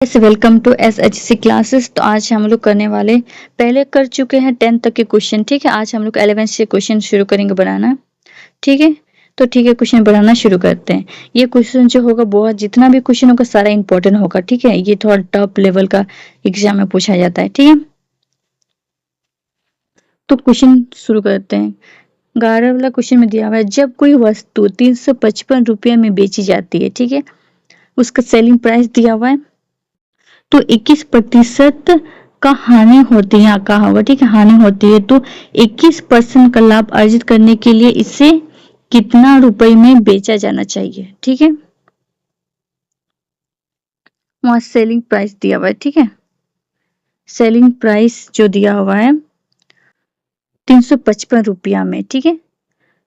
Welcome to SHC classes. तो आज हम लोग करने वाले, पहले कर चुके हैं 10 तक के क्वेश्चन। ठीक है, आज हम लोग 11 से क्वेश्चन शुरू करेंगे बनाना। ठीक है, तो ठीक है, क्वेश्चन बनाना शुरू करते हैं। ये क्वेश्चन जो होगा बहुत, जितना भी क्वेश्चन होगा सारा इंपॉर्टेंट होगा। ठीक है, ये थोड़ा टॉप लेवल का एग्जाम में पूछा जाता है। ठीक है, तो क्वेश्चन शुरू करते हैं। 11 वाला क्वेश्चन में दिया हुआ है, जब कोई वस्तु 355 रुपये में बेची जाती है, ठीक है, उसका सेलिंग प्राइस दिया हुआ है, तो 21% का हानि होती है। यहाँ कहा होगा, ठीक है, हानि होती है, तो 21% का लाभ अर्जित करने के लिए इसे कितना रुपए में बेचा जाना चाहिए। ठीक है, वहां सेलिंग प्राइस दिया हुआ है। ठीक है, सेलिंग प्राइस जो दिया हुआ है 355 रुपया में। ठीक है,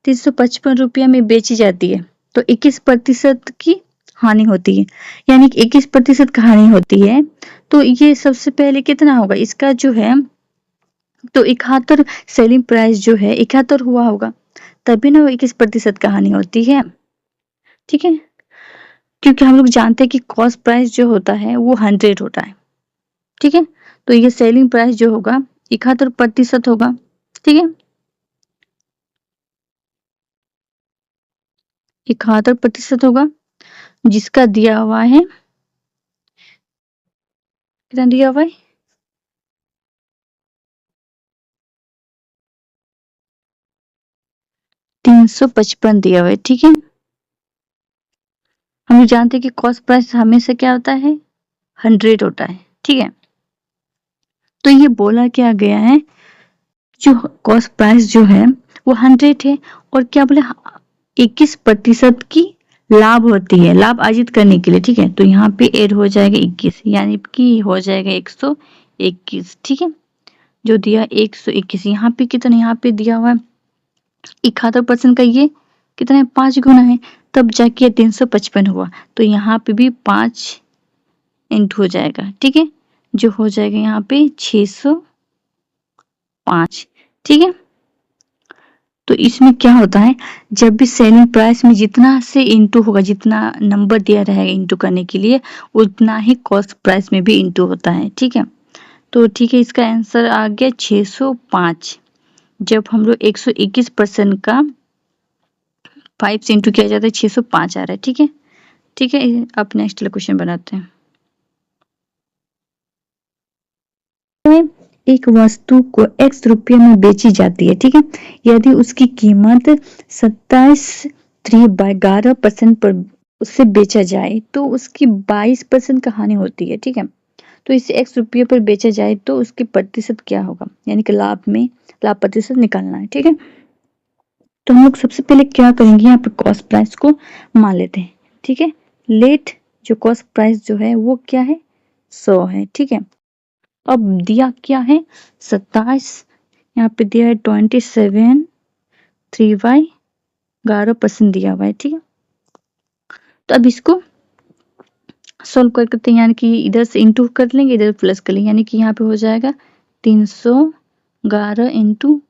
355 रुपया में बेची जाती है, तो 21% की हानि होती है, यानी कि 21% का हानि होती है। तो ये सबसे पहले कितना होगा इसका जो है, तो 71 सेलिंग प्राइस जो है 71 हुआ होगा, तभी ना वो 21% का हानि होती है। ठीक है, क्योंकि हम लोग जानते हैं कि कॉस्ट प्राइस जो होता है वो 100 होता है। ठीक है, तो ये सेलिंग प्राइस जो होगा 71% होगा। ठीक है, 71% होगा, जिसका दिया हुआ है, कितना दिया हुआ है, 355 दिया हुआ है। ठीक है, हम लोग जानते हैं कि कॉस्ट प्राइस हमेशा क्या होता है, 100 होता है। ठीक है, तो ये बोला क्या गया है, जो कॉस्ट प्राइस जो है वो 100 है, और क्या बोले 21% की लाभ होती है, लाभ अर्जित करने के लिए। ठीक है, तो यहाँ पे ऐड हो जाएगा 21, यानी कि हो जाएगा 121। ठीक है, जो दिया 121, यहाँ पे कितना, यहाँ पे दिया हुआ है 71% का, ये कितना है, 5 गुना है, तब जाके 355 हुआ, तो यहाँ पे भी 5 इंटू हो जाएगा। ठीक है, जो हो जाएगा यहाँ पे 605। ठीक है, तो इसमें क्या होता है, जब भी सेलिंग प्राइस में जितना से इंटू होगा, जितना नंबर दिया रहेगा इंटू करने के लिए, उतना ही कॉस्ट प्राइस में भी इंटू होता है। ठीक है, तो ठीक है, इसका आंसर आ गया 605। जब हम लोग 121% का 5 से इंटू किया जाता है, 605 आ रहा है। ठीक है, ठीक है, अब नेक्स्ट क्वेश्चन बनाते हैं। एक वस्तु को x रुपये में बेची जाती है। ठीक है, यदि उसकी कीमत 27.3/11% पर उससे बेचा जाए, तो उसकी 22% का हानि होती है। ठीक है, तो इसे x रुपये पर बेचा जाए तो उसकी प्रतिशत क्या होगा, यानी कि लाभ में लाभ प्रतिशत निकालना है। ठीक है, तो हम लोग सबसे पहले क्या करेंगे, यहाँ पे कॉस्ट प्राइस को मान लेते हैं। ठीक है, लेट जो कॉस्ट प्राइस जो है वो क्या है, 100 है। ठीक है, अब दिया क्या है, 27, यहाँ पे दिया है 27 3/11% दिया हुआ है। ठीक है, तो अब इसको सोल्व करते हैं, यानी कि इधर से इंटू कर लेंगे, इधर प्लस कर लेंगे, यानी कि यहाँ पे हो जाएगा 311 इंटू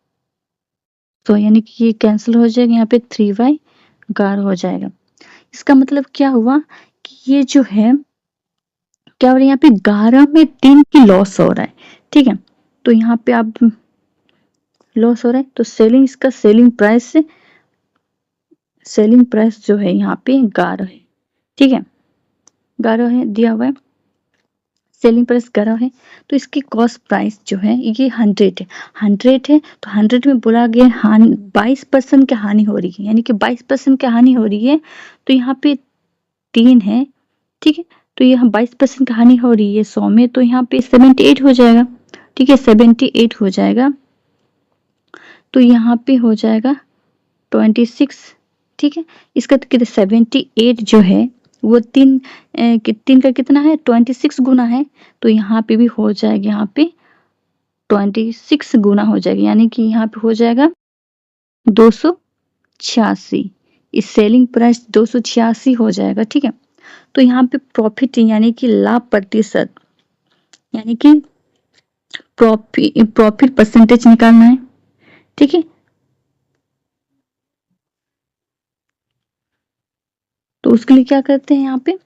100, यानी कि ये कैंसिल हो जाएगा, यहाँ पे 3/11 हो जाएगा। इसका मतलब क्या हुआ कि ये जो है, क्या हो रहा है, यहाँ पे 11 में 3 की लॉस हो रहा है। ठीक है, तो यहाँ पे आप लॉस हो रहा है, तो सेलिंग, इसका सेलिंग प्राइस जो है यहाँ पे 11 है। ठीक है, 11 है दिया हुआ है, सेलिंग प्राइस 11 है, तो इसकी कॉस्ट प्राइस जो है ये 100 है। 100 है, तो 100 में बोला गया 22% की हानि हो रही है, यानी कि 22% की हानि हो रही है, तो यहाँ पे 3 है। ठीक है, तो यहाँ 22% की हानि हो रही है 100 में, तो यहाँ पे 78 हो जाएगा। ठीक है, 78 हो जाएगा, तो यहाँ पे हो जाएगा 26। ठीक है, इसका तो कितना 78 जो है वो 3 का कितना है, 26 गुना है, तो यहाँ पे भी हो जाएगा, यहाँ पे 26 गुना हो जाएगा, यानी कि यहाँ पे हो जाएगा 286। इस सेलिंग प्राइस 286 हो जाएगा। ठीक है, तो यहाँ पे प्रॉफिट यानी कि लाभ प्रतिशत, यानी कि प्रॉफिट परसेंटेज निकालना है। ठीक है, तो उसके लिए क्या करते हैं, यहाँ पे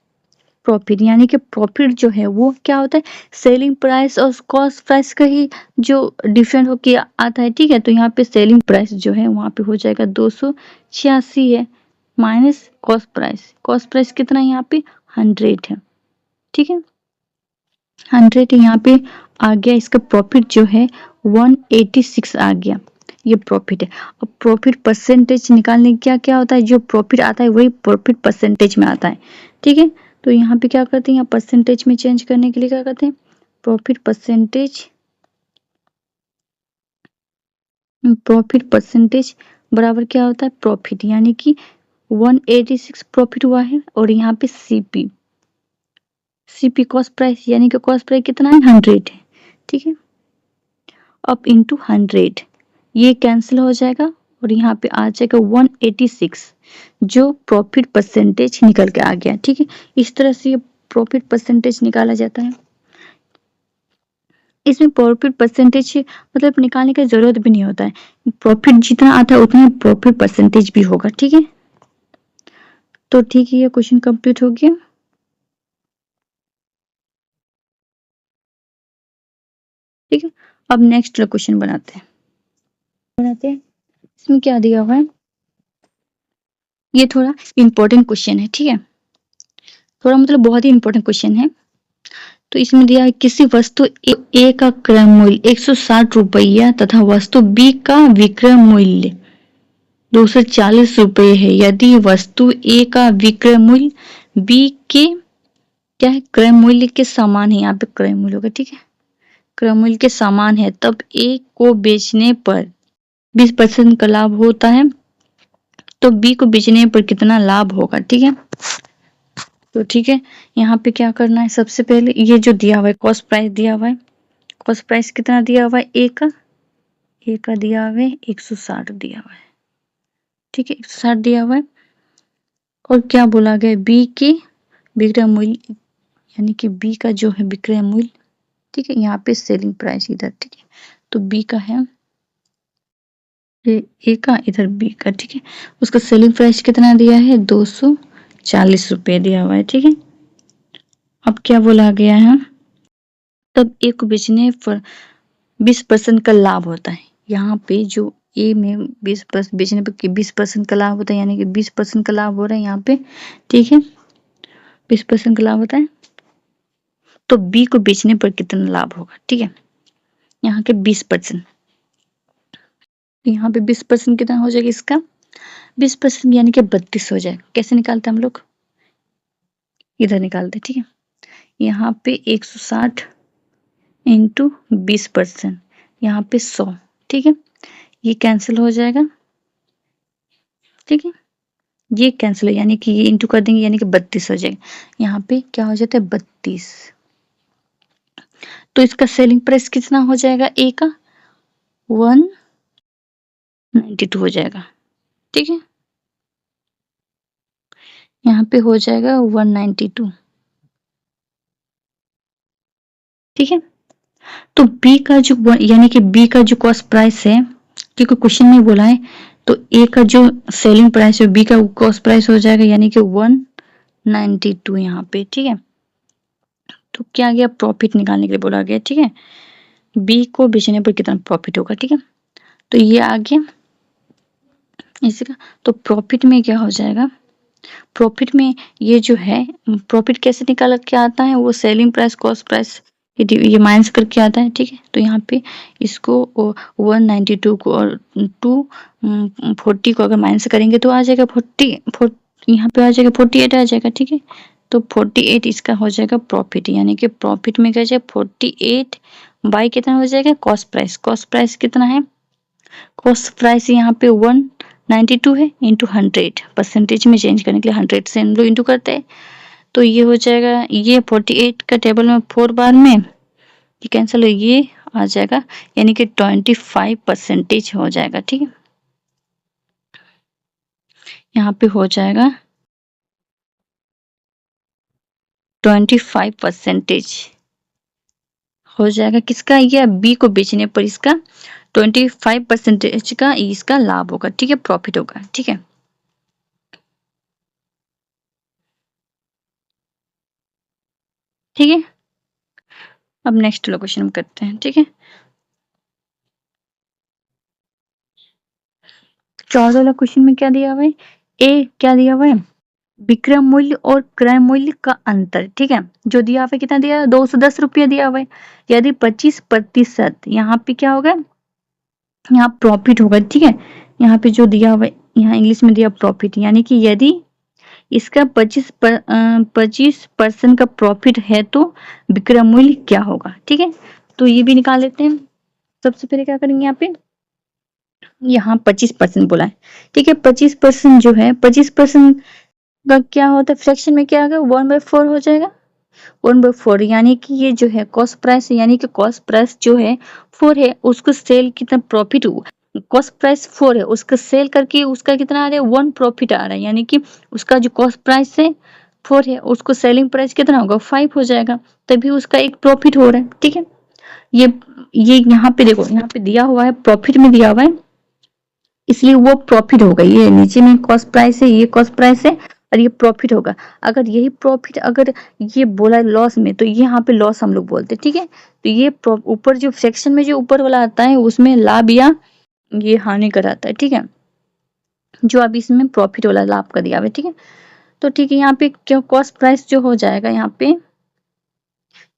प्रॉफिट, यानी कि प्रॉफिट जो है वो क्या होता है, सेलिंग प्राइस और कॉस्ट प्राइस का ही जो डिफरेंट होके आता है। ठीक है, तो यहाँ पे सेलिंग प्राइस जो है वहाँ पे हो जाएगा 286 है, minus cost price. Cost price कितना है यहाँ पे 100 है। ठीक है, 100 यहाँ पे आ गया। इसका प्रॉफिट जो है 186 आ गया, ये प्रॉफिट है। अब प्रॉफिट परसेंटेज निकालने का क्या क्या होता है, जो प्रॉफिट आता है वही प्रॉफिट परसेंटेज में आता है। ठीक है, तो यहाँ पे क्या करते हैं, यहाँ परसेंटेज में चेंज करने के लिए क्या करते हैं, प्रॉफिट परसेंटेज बराबर क्या होता है, प्रॉफिट, यानी कि 186 प्रॉफिट हुआ है और यहाँ पे सीपी कॉस्ट प्राइस, यानी कि कॉस्ट प्राइस कितना है 100 है। ठीक है, अब इंटू 100 ये कैंसिल हो जाएगा और यहाँ पे आ जाएगा 186 जो प्रॉफिट परसेंटेज निकल के आ गया। ठीक है, इस तरह से ये प्रॉफिट परसेंटेज निकाला जाता है। इसमें प्रॉफिट परसेंटेज मतलब निकालने की जरूरत भी नहीं होता है, प्रॉफिट जितना आता है उतना प्रॉफिट परसेंटेज भी होगा। ठीक है, तो ठीक है, ये क्वेश्चन कंप्लीट हो गया। ठीक है, अब नेक्स्ट क्वेश्चन बनाते हैं। इसमें क्या दिया हुआ है, ये थोड़ा इंपॉर्टेंट क्वेश्चन है। ठीक है, थोड़ा मतलब बहुत ही इंपॉर्टेंट क्वेश्चन है। तो इसमें दिया है किसी वस्तु ए का क्रय मूल्य 160 रुपया तथा वस्तु बी का विक्रय मूल्य 240 रुपये है। यदि वस्तु ए का विक्रय मूल्य बी के क्या है, क्रय मूल्य के समान है, यहाँ पे क्रय मूल्य होगा। ठीक है, क्रय मूल्य के समान है, तब ए को बेचने पर 20% का लाभ होता है, तो बी को बेचने पर कितना लाभ होगा। ठीक है, तो ठीक है, यहाँ पे क्या करना है, सबसे पहले ये जो दिया हुआ है कॉस्ट प्राइस दिया हुआ है, कॉस्ट प्राइस कितना दिया हुआ है, ए का दिया हुआ है 160 दिया हुआ है। ठीक है, 160 दिया हुआ है और क्या बोला गया, बी के विक्रय मूल्य, यानी कि बी का जो है विक्रय मूल्य। ठीक है, यहाँ पे सेलिंग प्राइस इधर। ठीक है, तो बी का है ए का, इधर बी का। ठीक है, उसका सेलिंग प्राइस कितना दिया है 240 रुपये दिया हुआ है। ठीक है, अब क्या बोला गया है, तब ए को बेचने पर 20% का लाभ होता है। यहाँ पे जो ए में 20% बेचने पर 20% का लाभ होता है, यानी कि 20% का लाभ हो रहा है यहाँ पे। ठीक है, 20% का लाभ होता है, तो बी को बेचने पर कितना लाभ होगा। ठीक है, यहाँ के 20%, यहाँ पे 20% कितना हो जाएगा, इसका 20% यानी कि 32 हो जाएगा। कैसे निकालते हैं हम लोग, इधर निकालते। ठीक है, यहाँ पे 160 इंटू 20%, यहाँ पे 100। ठीक है, ये कैंसिल हो जाएगा। ठीक है, ये कैंसिल है, यानी कि ये इंटू कर देंगे, यानी कि 32 हो जाएगा। यहाँ पे क्या हो जाता है 32, तो इसका सेलिंग प्राइस कितना हो जाएगा, ए का 192 हो जाएगा। ठीक है, यहाँ पे हो जाएगा 192। ठीक है, तो बी का जो यानी कि बी का जो कॉस्ट प्राइस है, क्योंकि क्वेश्चन में बोला है, तो ए का जो सेलिंग प्राइस है बी का कॉस्ट प्राइस हो जाएगा, यानी कि 192 यहाँ पे। ठीक है, तो क्या गया, प्रॉफिट निकालने के लिए बोला गया। ठीक है, बी को बेचने पर कितना प्रॉफिट होगा। ठीक है, तो ये आ गया इसी का। तो प्रॉफिट में क्या हो जाएगा, प्रॉफिट में ये जो है, प्रॉफिट कैसे निकाल के आता है, वो सेलिंग प्राइस कॉस्ट प्राइस ये माइनस करके आता है। ठीक है, तो यहाँ पे इसको 192 को और 240 को अगर माइनस करेंगे तो आ जाएगा 40, यहाँ पे आ जाएगा 48 आ जाएगा। ठीक है, तो 48 इसका हो जाएगा प्रॉफिट, यानी कि प्रॉफिट में क्या जाएगा 48 बाई कितना हो जाएगा, कॉस्ट प्राइस। कॉस्ट प्राइस कितना है, कॉस्ट प्राइस यहाँ पे 192 है इंटू 100, परसेंटेज में चेंज करने के लिए 100 से हम लोग इंटू करते हैं, तो ये हो जाएगा, ये 48 का टेबल में 4 बार में ये कैंसिल हो, ये आ जाएगा, यानी कि 25% हो जाएगा। ठीक है, यहाँ पे हो जाएगा 25% हो जाएगा, किसका, ये बी को बेचने पर इसका 25% का इसका लाभ होगा। ठीक है, प्रॉफिट होगा। ठीक है, ठीक है, अब नेक्स्ट लोकेशन हम करते हैं। ठीक है, 14 वाला क्वेश्चन में क्या दिया हुआ है, ए क्या दिया हुआ है, विक्रय मूल्य और क्रय मूल्य का अंतर। ठीक है, जो दिया हुआ है कितना दिया है, 210 रुपया दिया हुआ है। यदि 25%, यहाँ पे क्या होगा, यहाँ प्रॉफिट होगा। ठीक है, यहाँ पे जो दिया हुआ है, यहाँ इंग्लिश में दिया प्रॉफिट, यानी कि यदि इसका 25% का प्रॉफिट है तो विक्रय मूल्य क्या होगा। ठीक है, तो ये भी निकाल लेते हैं। सबसे पहले क्या करेंगे, यहाँ 25% बोला है। ठीक है, 25% जो है, 25% का क्या होता है, फ्रैक्शन में क्या होगा, 1/4 हो जाएगा। 1/4 यानी कि ये जो है कॉस्ट प्राइस, यानी कि कॉस्ट प्राइस जो है 4 है, उसको सेल कितना प्रॉफिट हुआ, कॉस्ट प्राइस 4 है, उसका सेल करके उसका कितना आ रहा है, 1 प्रॉफिट आ रहा है। यानी कि उसका जो कॉस्ट प्राइस है 4 है, उसको सेलिंग प्राइस कितना होगा, 5 हो जाएगा, तभी उसका एक प्रॉफिट हो रहा है। ठीक है, ये ये यहाँ पे देखो, यहाँ पे दिया हुआ है प्रॉफिट में दिया हुआ है, इसलिए वो प्रॉफिट होगा। ये नीचे में कॉस्ट प्राइस है, ये कॉस्ट प्राइस है और ये प्रॉफिट होगा। अगर यही प्रॉफिट अगर ये बोला लॉस में, तो ये यहाँ पे लॉस हम लोग बोलते हैं। ठीक है, तो ये ऊपर जो सेक्शन में जो ऊपर वाला आता है उसमें लाभ या ये हानि कराता है। ठीक है, जो अब इसमें प्रॉफिट वाला लाभ का दिया हुआ है। ठीक है, तो ठीक है, यहाँ पे क्या कॉस्ट प्राइस जो हो जाएगा, यहाँ पे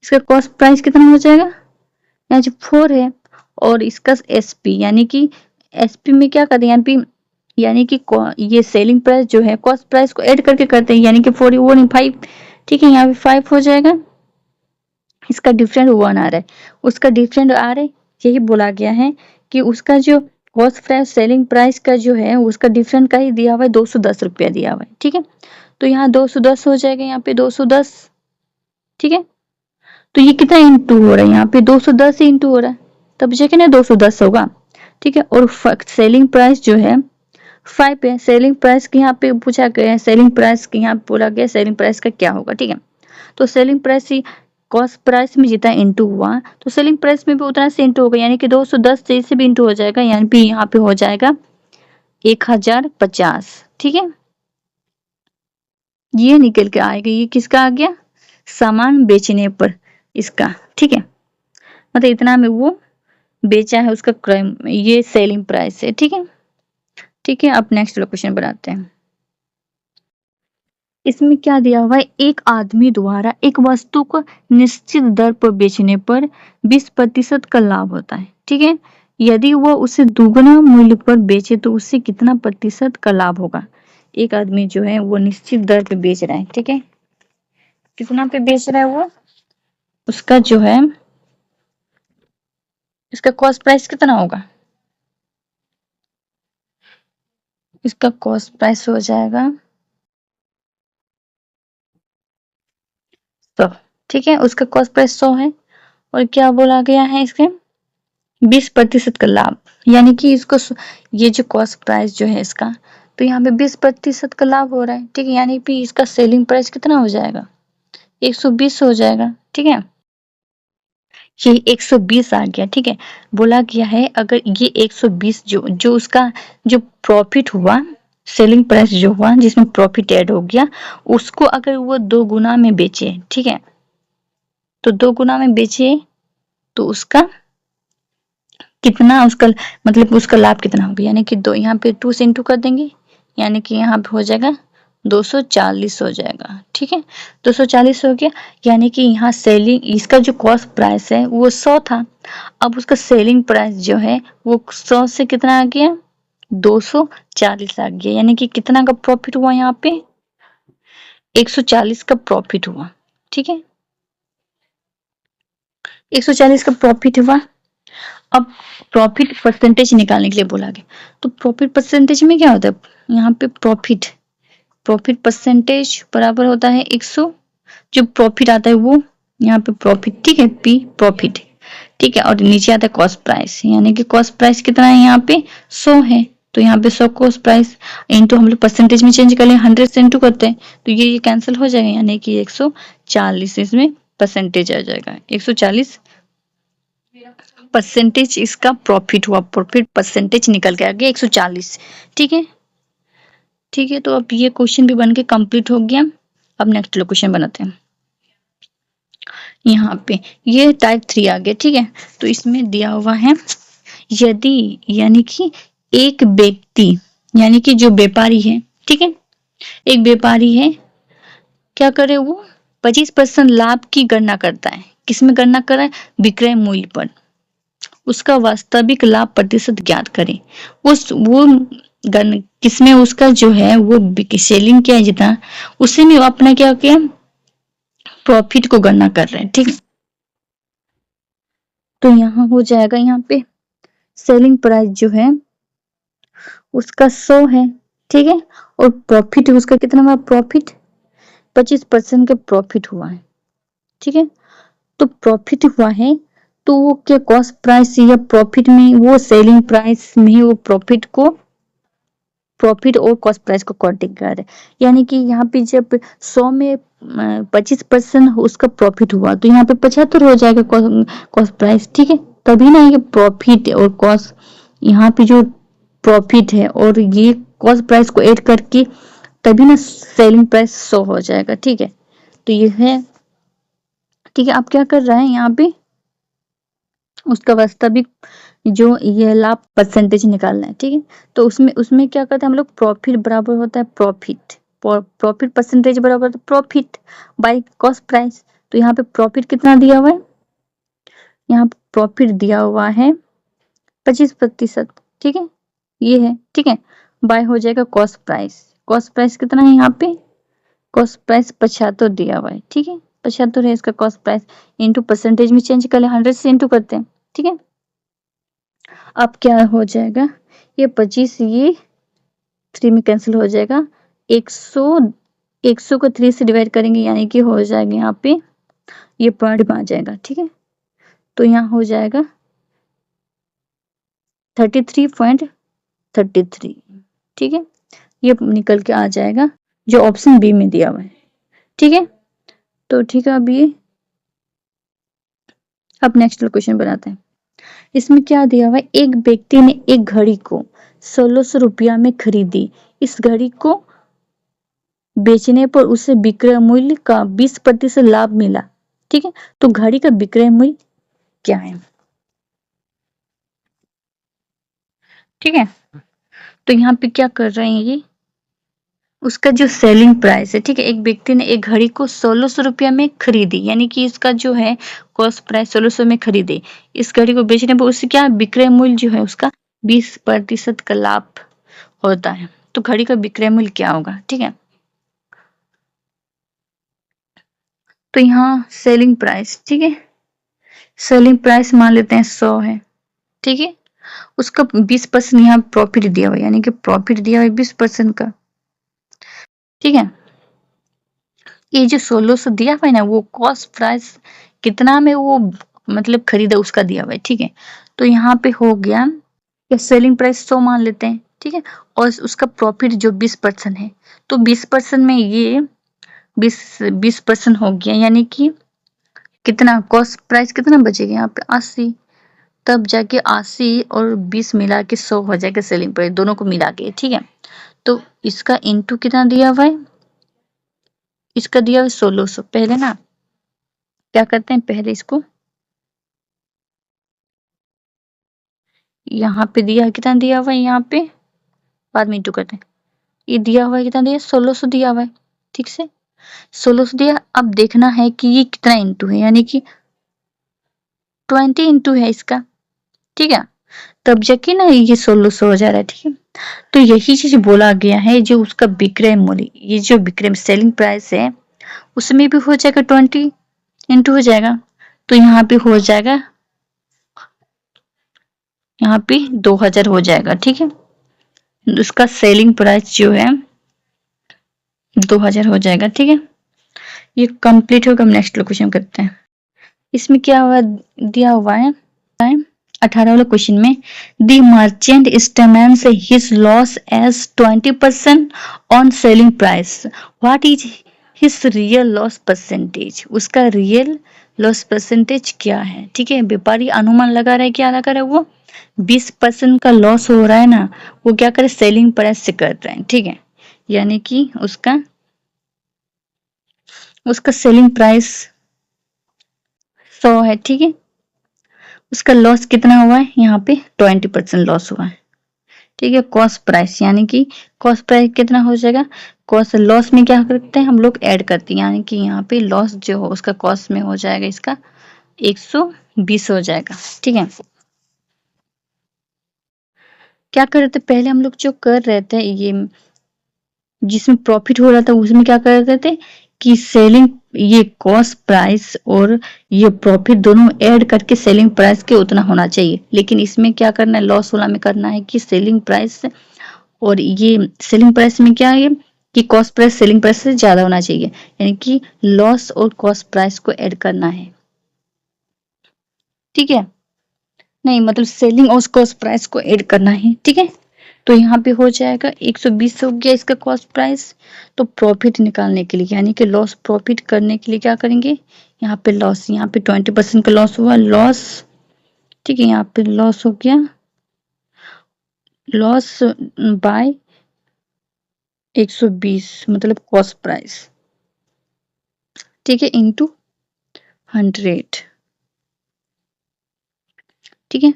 इसका कॉस्ट प्राइस कितना हो जाएगा, यहाँ जो 4 है और इसका एसपी, यानी कि एसपी में क्या करते हैं, यानी कि ये सेलिंग प्राइस जो है कॉस्ट प्राइस को ऐड करके करते हैं, यानी कि 45। ठीक है, यहाँ पे 5 हो जाएगा, इसका डिफरेंट 1 आ रहा है, उसका डिफरेंट आ रहा है। यही बोला गया है कि उसका जो कॉस्ट प्राइस सेलिंग प्राइस का जो है उसका डिफरेंट का ही दिया हुआ है, 210 रुपया दिया हुआ है। ठीक है, तो यहाँ 210 हो जाएगा, यहाँ पे 210। ठीक है, तो ये कितना इंटू हो रहा है, यहाँ पे 210 ही इंटू हो रहा है, तब जाके ना 210 होगा। ठीक है, और सेलिंग प्राइस जो है 5 है, सेलिंग प्राइस के यहाँ पे पूछा गया है, सेलिंग प्राइस के यहाँ बोला गया सेलिंग प्राइस का क्या होगा। ठीक है, तो सेलिंग प्राइस ही कॉस्ट प्राइस में जितना इंटू हुआ तो सेलिंग प्राइस में भी उतना से इंटू होगा, यानी कि 210 से भी इंटू हो जाएगा, यानी कि यहाँ पे हो जाएगा 1050। ठीक है, ये निकल के आएगा, ये किसका आ गया, सामान बेचने पर इसका। ठीक है, मतलब इतना में वो बेचा है, उसका क्रय ये सेलिंग प्राइस है। ठीक है, ठीक है, अब नेक्स्ट क्वेश्चन बनाते हैं। इसमें क्या दिया हुआ है, एक आदमी द्वारा एक वस्तु को निश्चित दर पर बेचने पर 20% का लाभ होता है। ठीक है, यदि वो उसे दुगना मूल्य पर बेचे तो उससे कितना प्रतिशत का लाभ होगा। एक आदमी जो है वो निश्चित दर पे बेच रहा है। ठीक है, कितना पे बेच रहा है वो, उसका जो है इसका कॉस्ट प्राइस कितना होगा, इसका कॉस्ट प्राइस हो जाएगा 100। ठीक है, उसका कॉस्ट प्राइस 100 है और क्या बोला गया है, इसके 20% का लाभ, यानी कि इसको ये जो कॉस्ट प्राइस जो है इसका, तो यहाँ पे 20% का लाभ हो रहा है। ठीक है, यानी कि इसका सेलिंग प्राइस कितना हो जाएगा, 120 हो जाएगा। ठीक है, ये 120 आ गया। ठीक है, बोला गया है अगर ये 120 जो उसका जो प्रॉफिट हुआ, सेलिंग प्राइस जो हुआ जिसमें प्रॉफिट ऐड हो गया, उसको अगर वो 2 गुना में बेचे, ठीक है, तो 2 गुना में बेचे तो उसका कितना, उसका मतलब उसका लाभ कितना होगा, यानी कि दो यहाँ पे 2 से इंटू कर देंगे, यानी कि यहाँ पे हो जाएगा 240 हो जाएगा। ठीक है, 240 हो गया, यानी कि यहाँ सेलिंग इसका जो कॉस्ट प्राइस है वो 100 था, अब उसका सेलिंग प्राइस जो है वो 100 से कितना आ गया, 240 आ गया, यानी कि कितना का प्रॉफिट हुआ, यहाँ पे 140 का प्रॉफिट हुआ। ठीक है, 140 का प्रॉफिट हुआ। अब प्रॉफिट परसेंटेज निकालने के लिए बोला गया, तो प्रॉफिट परसेंटेज में क्या होता है, यहाँ पे प्रॉफिट प्रॉफिट परसेंटेज बराबर होता है 100, जो प्रॉफिट आता है वो यहाँ पे प्रॉफिट। ठीक है, पी प्रॉफिट। ठीक है, और नीचे आता है कॉस्ट प्राइस, यानी कि कॉस्ट प्राइस कितना है, यहाँ पे 100 है, तो यहाँ पे 100 कॉस्ट प्राइस इंटू हम लोग परसेंटेज में चेंज कर ले, 100 से इंटू करते हैं तो ये कैंसिल हो जाएगा, यानी कि 140 इसमें परसेंटेज आ जाएगा, 140% इसका प्रॉफिट हुआ, प्रॉफिट परसेंटेज निकल के आ गया 140। ठीक है, ठीक है, तो अब ये क्वेश्चन भी बन के कंप्लीट हो गया। अब नेक्स्ट क्वेश्चन बनाते हैं। यहाँ पे ये टाइप 3 आ गया, ठीक है। तो इसमें दिया हुआ है यदि, यानी कि एक व्यक्ति, यानी कि जो व्यापारी है, ठीक है, एक व्यापारी है, क्या करे वो 25% लाभ की गणना करता है। किसमें गणना कर रहा है? विक्रय मूल्य पर। उसका वास्तविक लाभ प्रतिशत ज्ञात करें। उस वो किसमें उसका जो है वो सेलिंग किया है जितना, उसी में वो अपना क्या किया, प्रॉफिट को गणना कर रहे हैं, ठीक है। तो यहाँ हो जाएगा, यहाँ पे सेलिंग प्राइस जो है उसका 100 है, ठीक है, और प्रॉफिट उसका कितना हुआ, प्रॉफिट 25% का प्रॉफिट हुआ है, ठीक है। तो प्रॉफिट हुआ है तो वो क्या कॉस्ट प्राइस या प्रॉफिट में, वो सेलिंग प्राइस में ही वो प्रॉफिट और कॉस्ट प्राइस को काउंटिंग कर रहे हैं। यानी कि यहाँ पे जब 100 में 25% उसका प्रॉफिट हुआ तो यहाँ पे 75 हो जाएगा कॉस्ट प्राइस, ठीक है। तभी ना ये प्रॉफिट और कॉस्ट, यहाँ पे जो प्रॉफिट है और ये कॉस्ट प्राइस को ऐड करके तभी ना सेलिंग प्राइस 100 हो जाएगा, ठीक है। तो ये है, ठीक है। आप क्या कर रहे हैं यहाँ पे, उसका वास्तविक जो ये लाभ परसेंटेज निकालना है, ठीक है। तो उसमें उसमें क्या करते हैं हम लोग, प्रॉफिट बराबर होता है प्रॉफिट परसेंटेज बराबर होता है प्रॉफिट बाय कॉस्ट प्राइस। तो यहाँ पे प्रॉफिट कितना दिया हुआ है, यहाँ पे प्रॉफिट दिया हुआ है 25%, ठीक है, ये है, ठीक है। बाय हो जाएगा कॉस्ट प्राइस कितना है यहाँ पे, कॉस्ट प्राइस 75 दिया हुआ है, ठीक है, 75 है इसका कॉस्ट प्राइस, इंटू परसेंटेज में चेंज कर ले, 100 से इंटू करते हैं, ठीक है। अब क्या हो जाएगा, ये 25, ये 3 में कैंसिल हो जाएगा, 100 को 3 से डिवाइड करेंगे यानी कि हो जाएगा यहाँ पे ये पॉइंट में आ जाएगा, ठीक है। तो यहाँ हो जाएगा 33.33, ठीक है, ये निकल के आ जाएगा जो ऑप्शन बी में दिया हुआ है, ठीक है। तो ठीक है, अब नेक्स्ट क्वेश्चन बनाते हैं। इसमें क्या दिया हुआ है, एक व्यक्ति ने एक घड़ी को 1600 रुपया में खरीदी। इस घड़ी को बेचने पर उसे विक्रय मूल्य का 20% लाभ मिला, ठीक है। तो घड़ी का विक्रय मूल्य क्या है, ठीक है। तो यहाँ पे क्या कर रहे हैं, ये उसका जो सेलिंग प्राइस है, ठीक है। एक व्यक्ति ने एक घड़ी को 1600 रुपया में खरीदी, यानी कि इसका जो है कॉस्ट प्राइस 1600 में खरीदे। इस घड़ी को बेचने पर उससे क्या विक्रय मूल्य जो है उसका 20% का लाभ होता है। तो घड़ी का विक्रय मूल्य क्या होगा, ठीक है। तो यहाँ सेलिंग प्राइस, ठीक है, सेलिंग प्राइस मान लेते हैं 100 है, ठीक है। उसका 20% यहाँ प्रॉफिट दिया हुआ है, यानी कि प्रॉफिट दिया हुआ है 20% का, ठीक है। ये जो 1600 दिया हुआ है ना, वो कॉस्ट प्राइस कितना में वो मतलब खरीदा उसका दिया हुआ है, ठीक है। तो यहाँ पे हो गया, या सेलिंग प्राइस 100 मान लेते हैं, ठीक है, और उसका प्रॉफिट जो 20% है, तो 20% में ये 20% हो गया, यानी कि कितना कॉस्ट प्राइस कितना बचेगा यहाँ पे 80, तब जाके 80 और 20 मिला के 100 हो जाएगा सेलिंग प्राइस, दोनों को मिला के, ठीक है। तो इसका इंटू कितना दिया हुआ है, इसका दिया हुआ है 1600। पहले ना क्या करते हैं, पहले इसको यहाँ पे दिया, कितना दिया हुआ है यहाँ पे, बाद में इंटू करते हैं। ये दिया हुआ है कितना दिया, 1600 दिया हुआ है, ठीक से 1600 दिया। अब देखना है कि ये कितना इंटू है, यानी कि 20 इंटू है इसका, ठीक है, तब जाके ना ये 1600 हो जा रहा है, ठीक है। तो यही चीज बोला गया है, जो उसका विक्रय मूल्य, ये जो विक्रय सेलिंग प्राइस है उसमें भी हो जाएगा 20 इंटू हो जाएगा। तो यहाँ पे हो जाएगा, यहाँ पे 2000 हो जाएगा, ठीक है। उसका सेलिंग प्राइस जो है 2000 हो जाएगा, ठीक है। ये कंप्लीट होगा, हम नेक्स्ट क्वेश्चन करते हैं। इसमें क्या हुआ, दिया हुआ है 18 वाला क्वेश्चन में, the merchant estimates his loss as 20% on selling price, what is his real loss percentage. उसका रियल लॉस परसेंटेज क्या है, ठीक है। व्यापारी अनुमान लगा रहा है, क्या लगा रहा है वो 20% का लॉस हो रहा है ना, वो क्या करे सेलिंग प्राइस से कर रहे हैं, ठीक है। यानी कि उसका सेलिंग प्राइस 100 है, ठीक है। उसका लॉस कितना हुआ है, यहाँ पे 20% लॉस हुआ है, ठीक है। कॉस्ट प्राइस यानी कि कॉस्ट प्राइस कितना हो जाएगा, कॉस्ट लॉस में क्या करते हैं हम लोग ऐड करते हैं, यानी कि यहाँ पे लॉस जो हो उसका कॉस्ट में हो जाएगा इसका 120 हो जाएगा, ठीक है। क्या कर रहे थे पहले हम लोग, जो कर रहे थे ये जिसमें प्रॉफिट हो रहा था उसमें क्या कर रहे थे कि सेलिंग, ये कॉस्ट प्राइस और ये प्रॉफिट दोनों ऐड करके सेलिंग प्राइस के उतना होना चाहिए, लेकिन इसमें क्या करना है, लॉस वाला में करना है कि सेलिंग प्राइस और ये सेलिंग प्राइस में क्या है कि कॉस्ट प्राइस सेलिंग प्राइस से ज्यादा होना चाहिए, यानी कि लॉस और कॉस्ट प्राइस को ऐड करना है, ठीक है। नहीं मतलब सेलिंग और कॉस्ट प्राइस को ऐड करना है, ठीक है। तो यहाँ पे हो जाएगा 120 हो गया इसका कॉस्ट प्राइस। तो प्रॉफिट निकालने के लिए यानी कि लॉस प्रॉफिट करने के लिए क्या करेंगे, यहाँ पे लॉस, यहाँ पे 20% का लॉस हुआ, लॉस, ठीक है। यहाँ पे लॉस हो गया, लॉस बाय 120 मतलब कॉस्ट प्राइस, ठीक है, इनटू 100, ठीक है।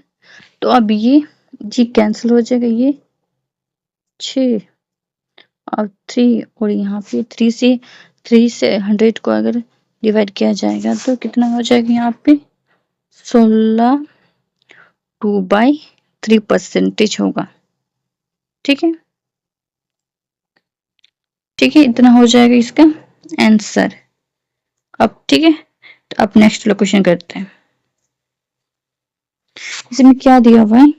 तो अब ये जी कैंसिल हो जाएगा, ये 6 और 3 और यहाँ पे 3 से 100 को अगर डिवाइड किया जाएगा तो कितना हो जाएगा, यहाँ पे 16 2/3% होगा, ठीक है, ठीक है। इतना हो जाएगा इसका आंसर। अब ठीक है, तो अब नेक्स्ट लोकेशन करते हैं। इसमें क्या दिया हुआ है,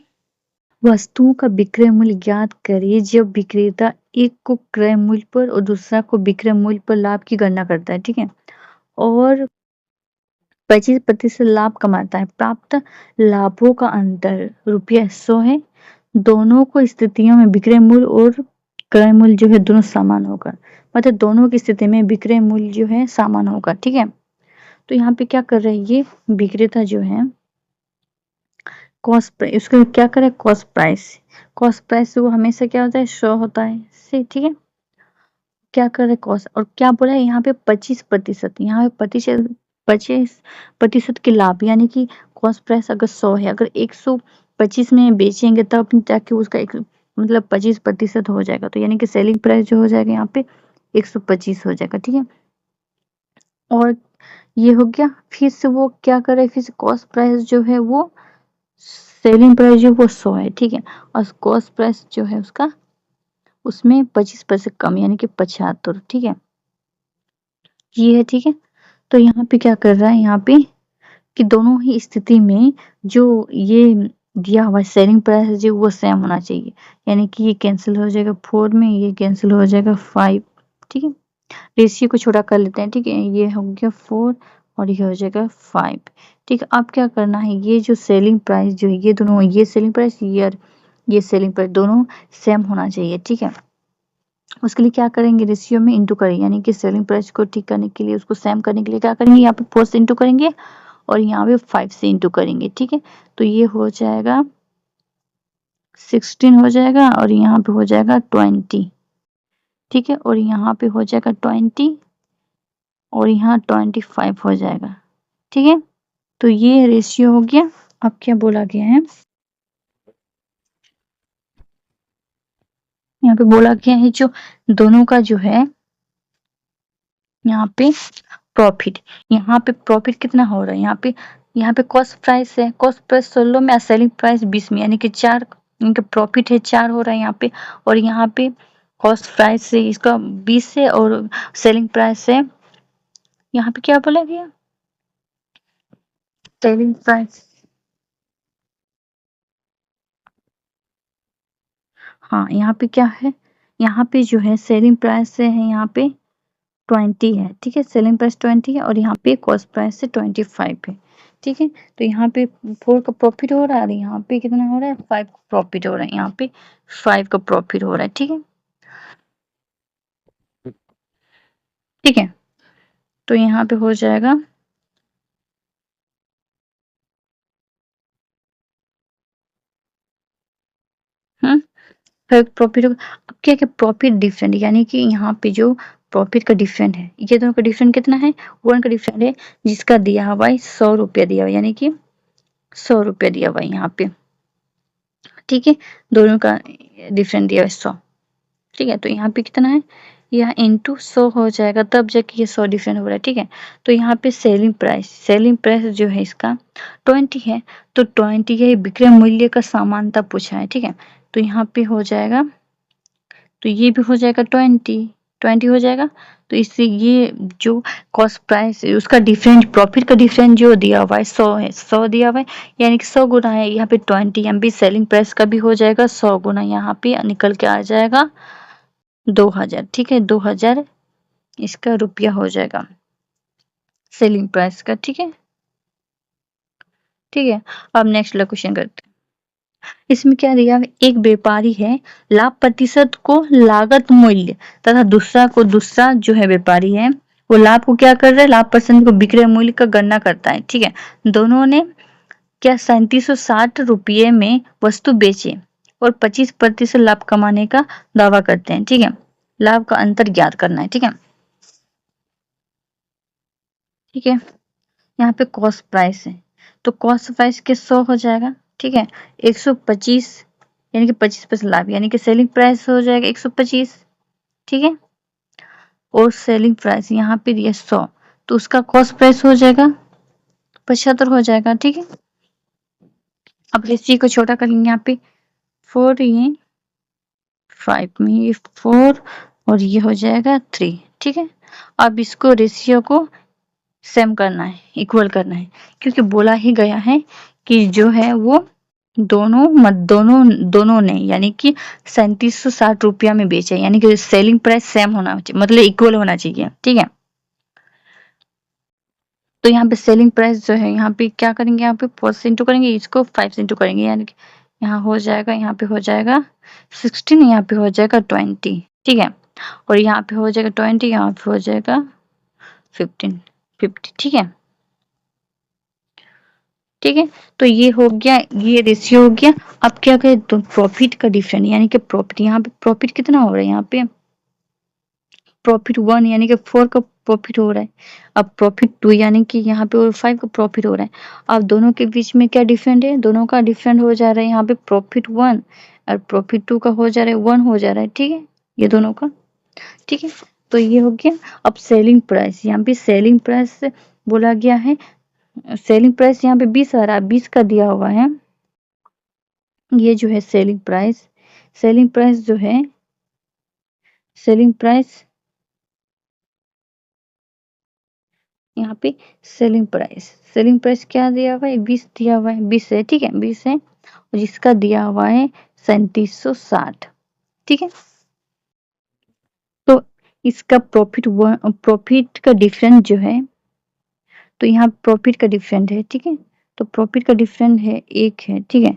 वस्तुओं का विक्रय मूल्य ज्ञात करिए जब विक्रेता एक को क्रय मूल्य पर और दूसरा को विक्रय मूल्य पर लाभ की गणना करता है, ठीक है, और 25% लाभ कमाता है। प्राप्त लाभों का अंतर ₹100 है। दोनों को स्थितियों में विक्रय मूल्य और क्रय मूल्य जो है दोनों समान होगा, मतलब दोनों की स्थिति में विक्रय मूल्य जो है समान होगा, ठीक है। तो यहाँ पे क्या कर रहे हैं, ये विक्रेता जो है कॉस्ट प्राइस, उसका क्या करे कॉस्ट प्राइस, कॉस्ट प्राइस वो हमेशा क्या होता है, शो होता है से, ठीक है। क्या कर रहे कॉस्ट और क्या बोला है यहाँ पे 25%, यहाँ पे 25% के लाभ, यानी कि कॉस्ट प्राइस अगर 100 है, अगर 125 में बेचेंगे तब जाके उसका एक मतलब 25% हो जाएगा, तो यानी कि सेलिंग प्राइस जो हो जाएगा यहाँ पे 125 हो जाएगा, ठीक है। और ये हो गया, फिर से वो क्या कर रहे हैं, फिर से कॉस्ट प्राइस जो है वो सेलिंग प्राइस जो वो 100 है, ठीक है, और कॉस्ट प्राइस जो है उसका उसमें 25% कम यानी कि 75, ठीक है, ये है, ठीक है। तो यहाँ पे क्या कर रहा है, यहाँ पे कि दोनों ही स्थिति में जो ये दिया हुआ सेलिंग प्राइस जो वो सेम होना चाहिए, यानी कि ये कैंसिल हो जाएगा 4 में, ये कैंसिल हो जाएगा 5, ठीक है। रेशियो को छोटा कर लेते हैं, ठीक है, ये हो गया 4 और ये हो जाएगा 5, ठीक है। अब क्या करना है, ये जो सेलिंग प्राइस जो है ये दोनों, ये सेलिंग प्राइस ये सेलिंग प्राइस दोनों सेम होना चाहिए, ठीक है। उसके लिए क्या करेंगे, रेशियो में इंटू करेंगे, यानी कि सेलिंग प्राइस को ठीक करने के लिए, उसको सेम करने के लिए क्या करेंगे, यहाँ पे 4 से इंटू करेंगे और यहाँ पे 5 से इंटू करेंगे, ठीक है। तो ये हो जाएगा 16 हो जाएगा और यहाँ पे हो जाएगा 20, ठीक है, और यहाँ पे हो जाएगा 20 और यहाँ 25 हो जाएगा, ठीक है। तो ये रेशियो हो गया। अब क्या बोला गया है, यहाँ पे बोला गया है जो दोनों का जो है यहाँ पे प्रॉफिट, यहाँ पे प्रॉफिट कितना हो रहा है, यहाँ पे कॉस्ट प्राइस है, कॉस्ट प्राइस 16 में, सेलिंग प्राइस 20 में, यानी कि 4, इनका प्रॉफिट है 4 हो रहा है यहाँ पे, और यहाँ पे कॉस्ट प्राइस से इसका 20 है और सेलिंग प्राइस है, यहाँ पे क्या बोला गया, सेलिंग प्राइस, हाँ यहाँ पे क्या है, यहाँ पे जो है सेलिंग प्राइस है यहाँ पे 20 है, ठीक है, सेलिंग प्राइस 20 है और यहाँ पे कॉस्ट प्राइस से 25 है, ठीक है। तो यहाँ पे 4 का प्रॉफिट हो रहा है और यहाँ पे कितना हो रहा है, 5 का प्रॉफिट हो रहा है, यहाँ पे 5 का प्रॉफिट हो रहा है, ठीक है, ठीक है। तो यहाँ पे हो जाएगा फिर प्रॉफिट, अब क्या क्या प्रॉफिट डिफरेंट, यानी कि यहाँ पे जो प्रॉफिट का डिफरेंट है, ये दोनों का डिफरेंट कितना है, 1 का डिफरेंट है, जिसका दिया हुआ है 100 रुपया दिया हुआ, यानी कि 100 रुपया दिया हुआ है यहाँ पे, ठीक है, दोनों का डिफरेंट दिया हुआ है 100, ठीक है। तो यहाँ पे कितना है, यहाँ इंटू 100 हो जाएगा, तब जाके ये 100 डिफरेंट हो रहा है, ठीक है। तो यहाँ पे सेलिंग प्राइस जो है इसका 20 है, तो 20 ये विक्रय मूल्य का समानता पूछा है, ठीक है। तो यहाँ पे हो जाएगा, तो ये भी हो जाएगा 20 हो जाएगा। तो इससे ये जो कॉस्ट प्राइस उसका डिफरेंस, प्रॉफिट का डिफरेंस जो दिया हुआ है 100 है, 100 दिया हुआ है, यानी कि 100 गुना है, यहाँ पे 20, यहाँ पे सेलिंग प्राइस का भी हो जाएगा 100 गुना, यहाँ पे निकल के आ जाएगा 2000, ठीक है, 2000 इसका रुपया हो जाएगा सेलिंग प्राइस का, ठीक है, ठीक है। अब नेक्स्ट वाला क्वेश्चन करते हैं। इसमें क्या दिया है, एक व्यापारी है, लाभ प्रतिशत को लागत मूल्य तथा दूसरा जो है व्यापारी है, वो लाभ को क्या कर रहा है, लाभ प्रतिशत को विक्रय मूल्य का गणना करता है, ठीक है। दोनों ने क्या 3760 रुपये में वस्तु बेचे और 25% लाभ कमाने का दावा करते हैं, ठीक है। लाभ का अंतर ज्ञात करना है, ठीक है, ठीक है। यहाँ पे कॉस्ट प्राइस है, तो कॉस्ट प्राइस के 100 हो जाएगा, ठीक है, 125 यानी कि 25% लाभ, यानी कि सेलिंग प्राइस हो जाएगा 125, ठीक है। और सेलिंग प्राइस यहाँ पे दिया 100, तो उसका कॉस्ट प्राइस हो जाएगा 75 हो जाएगा, ठीक है। अब रेशियो को छोटा करेंगे, यहाँ पे 4 ये 5 में ये 4 और ये हो जाएगा 3, ठीक है। अब इसको रेशियो को सेम करना है, इक्वल करना है, क्योंकि बोला ही गया है कि जो है वो दोनों ने यानी कि 3760 रुपया में बेचा, यानी कि सेलिंग प्राइस सेम होना चाहिए, मतलब इक्वल होना चाहिए, ठीक है। तो यहाँ पे सेलिंग प्राइस जो है, यहाँ पे क्या करेंगे, यहाँ पे 4 से इंटू करेंगे, इसको 5 से इंटू करेंगे, यानी कि यहाँ हो जाएगा, यहाँ पे हो जाएगा 16, यहाँ पे हो जाएगा 20, ठीक है। और यहाँ पे हो जाएगा 20, यहाँ पे हो जाएगा 50, ठीक है, ठीक है। तो ये हो गया, ये रेशियो हो गया। अब क्या करें, तो प्रॉफिट का डिफरेंस, यानी कि प्रॉफिट, यहाँ पे प्रॉफिट कितना हो रहा है, यहाँ पे प्रॉफिट 1 यानी कि 4 का प्रॉफिट हो रहा है, अब प्रॉफिट 2 यानी कि यहाँ पे 5 का प्रॉफिट हो रहा है। अब दोनों के बीच में क्या डिफरेंट है, दोनों का डिफरेंट हो जा रहा है, यहाँ पे प्रॉफिट 1 और प्रॉफिट 2 का हो जा रहा है 1 हो जा रहा है, ठीक है, ये दोनों का, ठीक है। तो ये हो गया। अब सेलिंग प्राइस, यहाँ पे सेलिंग प्राइस बोला गया है, सेलिंग प्राइस यहाँ पे 20 आ रहा है, 20 का दिया हुआ है, ये जो है सेलिंग प्राइस जो है, सेलिंग प्राइस यहाँ पे सेलिंग प्राइस क्या दिया हुआ है, 20 दिया हुआ है, 20 है, ठीक है, 20 है, और जिसका दिया हुआ है 3760, ठीक है। तो इसका प्रॉफिट का डिफरेंस जो है, तो यहाँ प्रॉफिट का डिफरेंस है, ठीक है, तो प्रॉफिट का डिफरेंस है 1 है, ठीक है।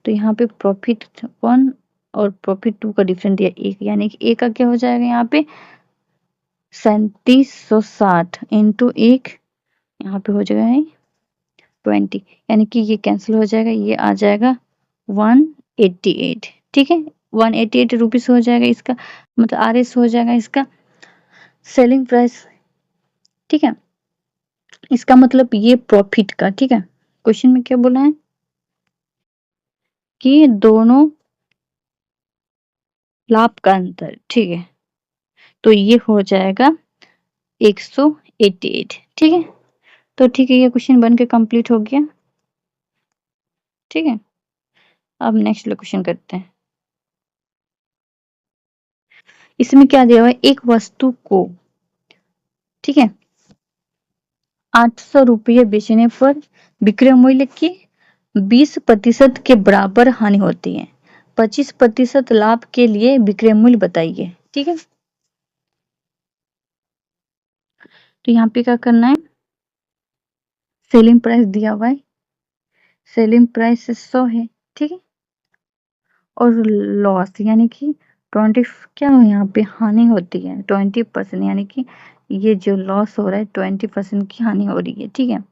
तो यहाँ पे प्रॉफिट 1 और प्रॉफिट 2 का डिफरेंस दिया 1, यानी कि 1 का क्या हो जाएगा, यहाँ पे 3760 इंटू 1, यहाँ पे हो जाएगा है 20, यानी कि ये कैंसिल हो जाएगा, ये आ जाएगा 188, ठीक है, 188 रुपीज हो जाएगा इसका, मतलब RS हो जाएगा इसका सेलिंग प्राइस, ठीक है। इसका मतलब ये प्रॉफिट का, ठीक है, क्वेश्चन में क्या बोला है कि दोनों लाभ का अंतर, ठीक है, तो ये हो जाएगा 188, ठीक है। तो ठीक है, ये क्वेश्चन बन के कंप्लीट हो गया, ठीक है। अब नेक्स्ट क्वेश्चन करते हैं। इसमें क्या दिया हुआ है, एक वस्तु को, ठीक है, 800 रुपये बेचने पर विक्रय मूल्य की 20% के बराबर हानि होती है, 25% लाभ के लिए विक्रय मूल्य बताइए, ठीक है। तो यहाँ पे क्या करना है, सेलिंग प्राइस दिया हुआ है, सेलिंग प्राइस 100 है, ठीक है, और लॉस यानी कि 20 क्या हो, यहाँ पे हानि होती है 20%, यानी कि ये जो लॉस हो रहा है 20% की हानि हो रही है, ठीक है।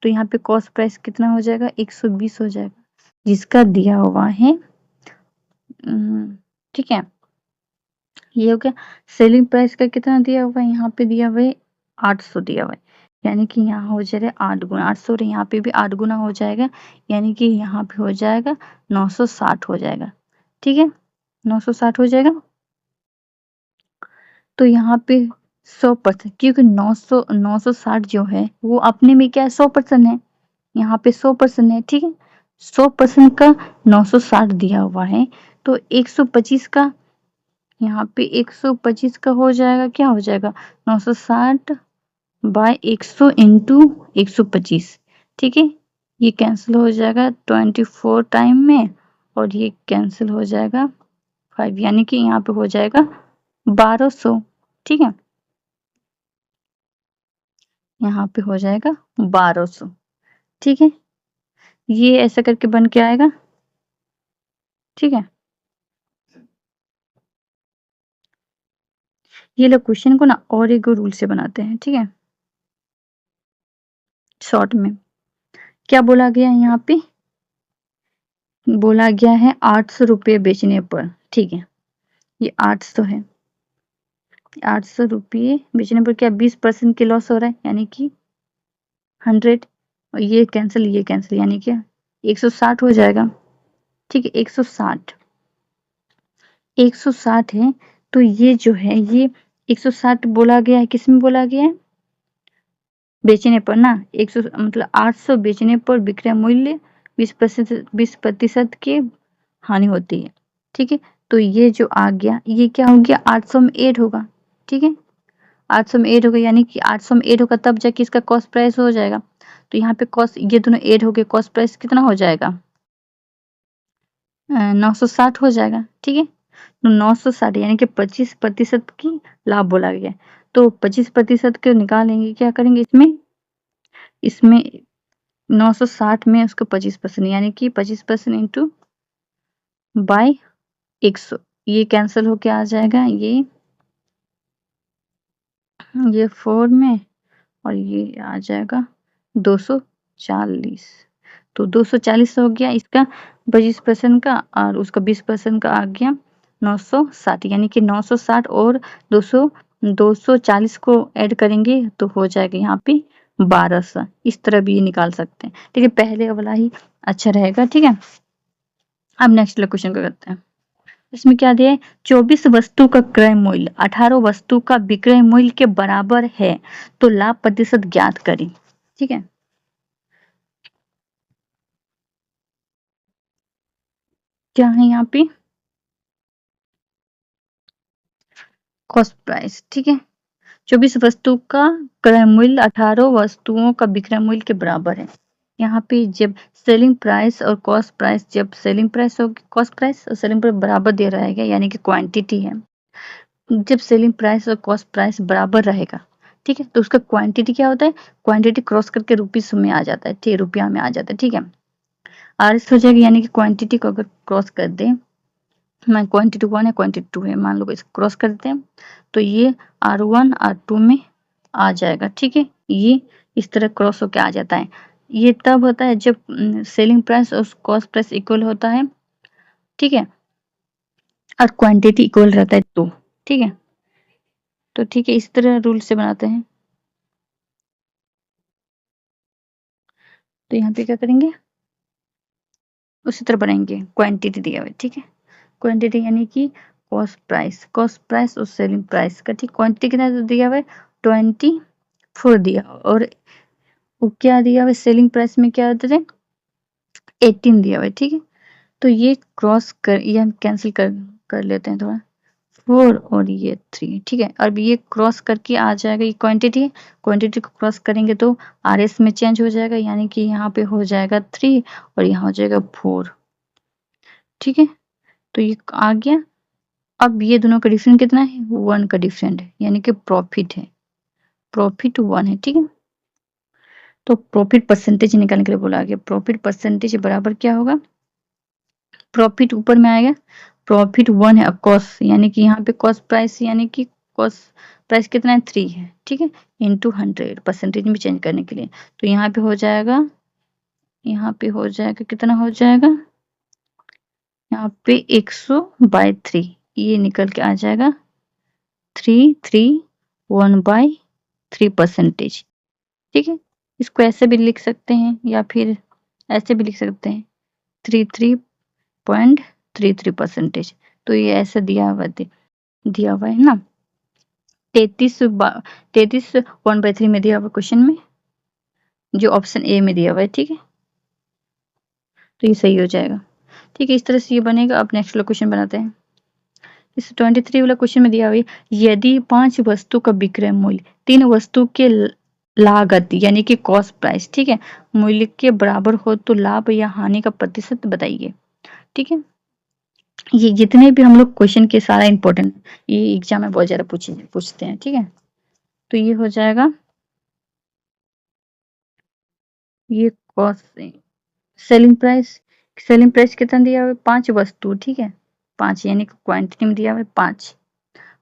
तो यहाँ पे कॉस्ट प्राइस कितना हो जाएगा, 120 हो जाएगा, जिसका दिया हुआ है, ठीक है, ये हो गया। सेलिंग प्राइस का कितना दिया हुआ है, यहाँ पे दिया हुआ है 800 दिया हुआ है, यानी कि यहाँ हो जाएगा 8 गुना 800, यहाँ पे भी 8 गुना हो जाएगा, यानी कि यहाँ पे हो जाएगा 960 हो जाएगा। ठीक है, 960 हो जाएगा। तो यहाँ पे 100%, क्योंकि 960 जो है वो अपने में क्या है, 100% है, यहाँ पे 100% है। ठीक है, 100% का 960 दिया हुआ है, तो 125 का, यहाँ पे 125 का हो जाएगा, क्या हो जाएगा, 960 बाय 100 इंटू 125। ठीक है, ये कैंसिल हो जाएगा 24 टाइम में, और ये कैंसिल हो जाएगा 5, यानी कि यहाँ पे हो जाएगा 1200। ठीक है, यहाँ पे हो जाएगा 1200। ठीक है, ये ऐसा करके बन के आएगा। ठीक है, ये लोग क्वेश्चन को ना और एक रूल से बनाते हैं। ठीक है, शॉर्ट में क्या बोला गया है, यहाँ पे बोला गया है 800 रुपये बेचने पर। ठीक है, ये 800 है, 800 रुपये बेचने पर क्या 20% की लॉस हो रहा है, यानी कि 100, और ये कैंसिल, यानी क्या 160 हो जाएगा। ठीक है, 160 है, तो ये जो है ये 160 बोला गया है, किस में बोला गया है, बेचने पर ना, 100 मतलब 800 बेचने पर विक्रय मूल्य 20% की हानि होती है। ठीक है, तो ये जो आ गया, ये क्या हो गया, 800 में ऐड होगा। ठीक है, 800 में ऐड होगा, यानी कि 800 में ऐड होगा तब जाके इसका कॉस्ट प्राइस हो जाएगा। तो यहाँ पे कॉस्ट, ये दोनों ऐड हो गए, कॉस्ट प्राइस कितना हो जाएगा, 960 हो जाएगा। ठीक है, तो 960 यानी कि 25% की लाभ बोला गया है, तो 25% के निकालेंगे, क्या करेंगे इसमें, इसमें 960 में उसको 25%, यानी कि 25% इंटू बाय 100, ये कैंसिल होके आ जाएगा, ये 4 में, और ये आ जाएगा 240। तो 240 हो गया इसका 25% का, और उसका 20% का आ गया 960, यानी कि 960 और 240 को ऐड करेंगे तो हो जाएगा यहाँ पे 1200। इस तरह भी ये निकाल सकते हैं। ठीक है, पहले वाला ही अच्छा रहेगा। ठीक है, अब नेक्स्ट क्वेश्चन को करते हैं। इसमें क्या दिया है, 24 वस्तु का क्रय मूल्य 18 वस्तु का विक्रय मूल्य के बराबर है, तो लाभ प्रतिशत ज्ञात करें। ठीक है, क्या है यहाँ पे, कॉस्ट प्राइस। ठीक है, 24 वस्तु का क्रय मूल्य 18 वस्तुओं का विक्रय मूल्य के बराबर है। यहाँ पे जब सेलिंग प्राइस और कॉस्ट प्राइस, जब सेलिंग प्राइस और कॉस्ट प्राइस और सेलिंग प्राइस बराबर दे रहेगा, यानी कि क्वांटिटी है, जब सेलिंग प्राइस और कॉस्ट प्राइस बराबर रहेगा, ठीक है, तो उसका क्वांटिटी क्या होता है, क्वांटिटी क्रॉस करके रुपीस में आ जाता है, ठीक, रुपया में आ जाता है। ठीक है, आरएस हो जाएगा, यानी कि क्वांटिटी को अगर क्रॉस कर दें, मैं क्वांटिटी 1 है क्वांटिटी 2 है, मान लो इसको क्रॉस कर देते हैं, तो ये R1 R2 में आ जाएगा। ठीक है, ये इस तरह क्रॉस होके आ जाता है। ये तब होता है जब सेलिंग प्राइस और कॉस्ट प्राइस इक्वल होता है। ठीक है, और क्वांटिटी इक्वल रहता है तो। ठीक है, तो ठीक है, इस तरह रूल से बनाते हैं। तो यहाँ पे क्या करेंगे, उसी तरह बनाएंगे, क्वांटिटी दिया हुआ है। ठीक है, क्वांटिटी यानी कि कॉस्ट प्राइस और सेलिंग प्राइस का। ठीक, क्वांटिटी कितना दिया हुआ है, 24 दिया, और वो क्या दिया हुआ है, सेलिंग प्राइस में क्या होता है, 18 दिया हुआ है। ठीक है, तो ये क्रॉस कर, ये हम कैंसिल कर लेते हैं थोड़ा, 4 और ये 3। ठीक है, अब ये क्रॉस करके आ जाएगा, ये क्वांटिटी है, क्वांटिटी को क्रॉस करेंगे तो आरएस में चेंज हो जाएगा, यानी कि यहाँ पे हो जाएगा 3 और यहाँ हो जाएगा 4। ठीक है, तो ये आ गया। अब ये दोनों का डिफरेंस कितना है, 1 का डिफरेंट है, यानी कि प्रॉफिट है, प्रॉफिट 1 है। ठीक है, तो प्रॉफिट परसेंटेज निकालने के लिए बोला गया, प्रॉफिट परसेंटेज बराबर क्या होगा, प्रॉफिट ऊपर में आएगा, प्रॉफिट 1 है, कॉस्ट यानी कि यहाँ पे कॉस्ट प्राइस, यानी कि कॉस्ट प्राइस कितना है, 3 है। ठीक है, इंटू 100 परसेंटेज में चेंज करने के लिए, तो यहाँ पे हो जाएगा, यहाँ पे हो जाएगा, कितना हो जाएगा, यहाँ पे 100 बाय 3, ये निकल के आ जाएगा 331/3%। ठीक है, इसको ऐसे भी लिख सकते हैं या फिर ऐसे भी लिख सकते हैं 33.33%। तो ये ऐसे दिया हुआ है ना। 33 1/3 में दिया हुआ क्वेश्चन में, जो ऑप्शन ए में दिया हुआ है। ठीक है, तो ये सही हो जाएगा। ठीक है, इस तरह से ये बनेगा। अब नेक्स्ट वाला क्वेश्चन बनाते हैं। इस 23 वाला क्वेश्चन में दिया हुआ है, यदि 5 वस्तु का विक्रय मूल्य 3 वस्तु के लागत यानी कि कॉस्ट प्राइस, ठीक है, मूल्य के बराबर हो तो लाभ या हानि का प्रतिशत बताइए। ठीक है, ये जितने भी हम लोग क्वेश्चन के सारा इंपॉर्टेंट, ये एग्जाम में बहुत ज्यादा पूछते हैं। ठीक है, तो ये हो जाएगा, ये कॉस्ट सेलिंग प्राइस कितना दिया हुआ है, 5 वस्तु। ठीक है, 5 यानी कि क्वांटिटी में दिया हुआ है 5,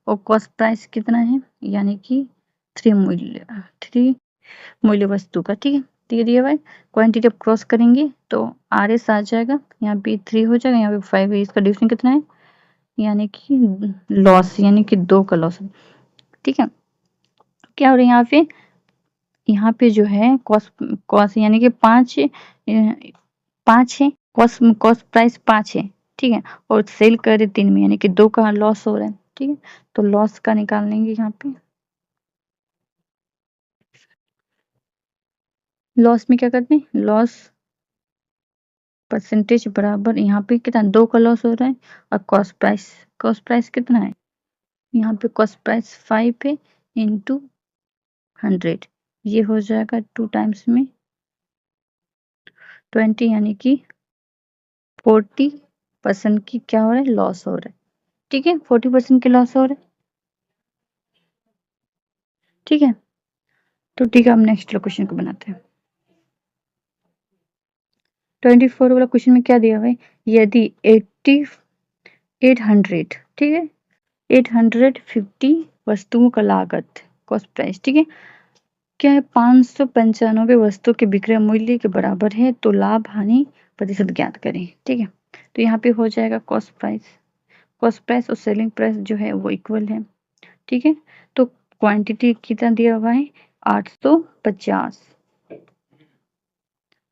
और कॉस्ट प्राइस कितना है यानी कि 3 मूल्य वस्तु का। ठीक है, तो ये दिया हुआ है। क्वांटिटी अब क्रॉस करेंगे तो RS आ जाएगा, यहाँ पे 3 हो जाएगा, यहाँ पे 5 है। इसका डिफरेंस कितना है यानी कि लॉस, यानी कि 2 का लॉस। ठीक है, क्या हो रहा है यहाँ पे जो है कॉस्ट यानी कि 5 है, कॉस्ट प्राइस 5 है। ठीक है, और सेल कर रहे 3 में यानी कि 2 का लॉस हो रहा है। ठीक है, तो लॉस का निकाल लेंगे यहाँ पे। लॉस में क्या करते हैं, लॉस परसेंटेज बराबर, यहाँ पे कितना 2 का लॉस हो रहा है, और कॉस्ट प्राइस कितना है, यहाँ पे कॉस्ट प्राइस 5 है इंटू 100, ये हो जाएगा 2 टाइम्स में 20 यानी कि 40% की क्या हो रहा है, लॉस हो रहा है। ठीक है, 40% की लॉस हो रहा है। ठीक है, तो ठीक है, हम नेक्स्ट क्वेश्चन को बनाते हैं। 24 वाला क्वेश्चन में क्या दिया हुआ है, यदि 800, ठीक है, 850 वस्तुओं का लागत कॉस्ट प्राइस, ठीक है, क्या है 595 वस्तु के विक्रय मूल्य के बराबर है तो लाभ हानि प्रतिशत ज्ञात करें। ठीक है, तो यहाँ पे हो जाएगा कॉस्ट प्राइस और सेलिंग प्राइस जो है वो इक्वल है। ठीक है, तो क्वांटिटी कितना दिया हुआ है 850,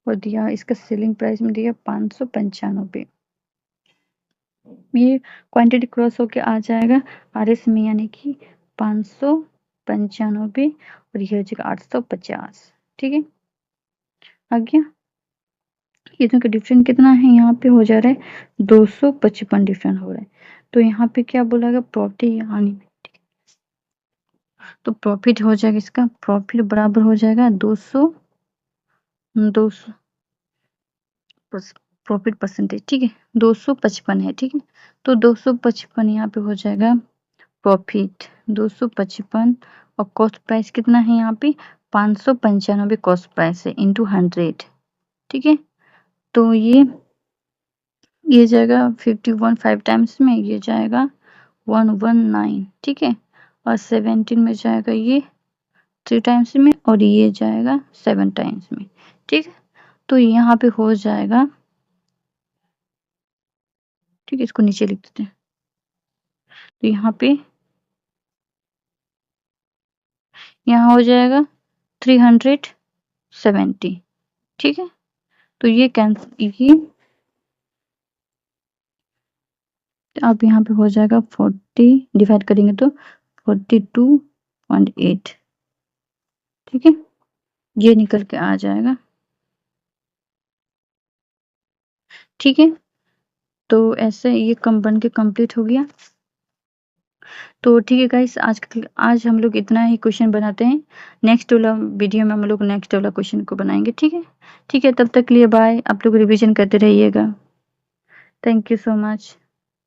और दिया इसका सेलिंग प्राइस में दिया 595। ये क्वांटिटी क्रॉस होके आ जाएगा RS में यानी कि 595, और ये हो जाएगा 850। ठीक है, आ गया। ये दोनों का डिफरेंस कितना है, यहाँ पे हो जा रहा है 255 डिफरेंस हो रहा है। तो यहाँ पे क्या बोला गया, प्रॉफिट या हानि में। तो प्रॉफिट हो जाएगा, इसका प्रॉफिट बराबर हो जाएगा 200 प्रॉफिट परसेंटेज। ठीक है, 255 है। ठीक है, तो 255 यहाँ पे हो जाएगा प्रॉफिट 255, और कॉस्ट प्राइस कितना है यहाँ पे 595 कॉस्ट प्राइस है इंटू 100। ठीक है, तो ये जाएगा 51 5 टाइम्स में, ये जाएगा 119। ठीक है, और 17 में जाएगा ये 3 टाइम्स में, और ये जाएगा 7 टाइम्स में। ठीक है, तो यहाँ पे हो जाएगा, ठीक है, इसको नीचे लिख देते हैं। तो यहाँ हो जाएगा 370। ठीक है, तो ये अब यहाँ पे हो जाएगा 40 डिवाइड करेंगे तो 42.8। ठीक है, ये निकल के आ जाएगा। ठीक है, तो ऐसे ये कम बन के कंप्लीट हो गया। तो ठीक है गाइस, आज हम लोग इतना ही क्वेश्चन बनाते हैं। नेक्स्ट वाला वीडियो में हम लोग नेक्स्ट वाला क्वेश्चन को बनाएंगे। ठीक है, ठीक है, तब तक के लिए बाय। आप लोग रिवीजन करते रहिएगा। Thank you so much.